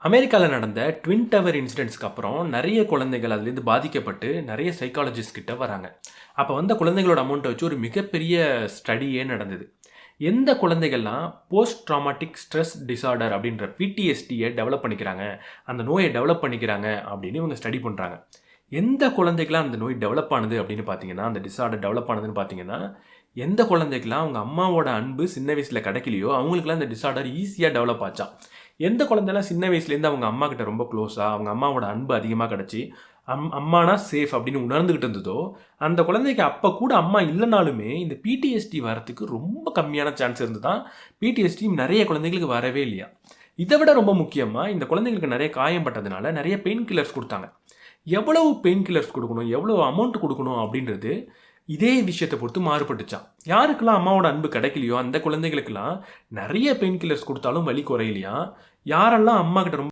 அமெரிக்காவில் நடந்த twin tower இன்சிடென்ட்ஸ்க்கு அப்புறம் நிறைய குழந்தைகள் அதுலேருந்து பாதிக்கப்பட்டு நிறைய சைக்காலஜிஸ்ட் கிட்ட வராங்க. அப்போ வந்த குழந்தைகளோட அமௌண்ட்டை வச்சு ஒரு மிகப்பெரிய ஸ்டடியே நடந்தது. எந்த குழந்தைகள்லாம் போஸ்ட் ட்ராமாட்டிக் ஸ்ட்ரெஸ் டிசார்டர் அப்படின்ற பிடிஎஸ்டியை டெவலப் பண்ணிக்கிறாங்க, அந்த நோயை டெவலப் பண்ணிக்கிறாங்க அப்படின்னு இவங்க ஸ்டடி பண்ணுறாங்க. எந்த குழந்தைக்கெலாம் அந்த நோய் டெவலப் ஆனது அப்படின்னு பார்த்தீங்கன்னா, அந்த டிசார்டர் டெவலப் ஆனதுன்னு பார்த்தீங்கன்னா, எந்த குழந்தைக்கெலாம் அவங்க அம்மாவோட அன்பு சின்ன வயசில் கிடைக்கலையோ அவங்களுக்குலாம் இந்த டிசார்டர் ஈஸியாக டெவலப் ஆச்சாம். எந்த குழந்தைலாம் சின்ன வயசுலேருந்து அவங்க அம்மா கிட்ட ரொம்ப க்ளோஸாக அவங்க அம்மாவோட அன்பு அதிகமாக கிடச்சி அம்மானா சேஃப் அப்படின்னு உணர்ந்துக்கிட்டு இருந்ததோ, அந்த குழந்தைக்கு அப்போ கூட அம்மா இல்லைனாலுமே இந்த பிடிஎஸ்டி வரத்துக்கு ரொம்ப கம்மியான சான்ஸ் இருந்து தான் பிடிஎஸ்டி நிறைய குழந்தைகளுக்கு வரவே இல்லையா. இதை விட ரொம்ப முக்கியமாக இந்த குழந்தைங்களுக்கு நிறைய காயம் பட்டதுனால நிறைய பெயின் கில்லர்ஸ் கொடுத்தாங்க. எவ்வளவு பெயின் கில்லர்ஸ் கொடுக்கணும், எவ்வளோ அமௌண்ட் கொடுக்கணும் அப்படின்றது இதே விஷயத்தை பொறுத்து மாறுபட்டுச்சான். யாருக்கெல்லாம் அம்மாவோட அன்பு கிடைக்கலையோ அந்த குழந்தைகளுக்கெல்லாம் நிறைய பெயின் கில்லர்ஸ் கொடுத்தாலும் வலி குறையிலையா. யாரெல்லாம் அம்மா கிட்ட ரொம்ப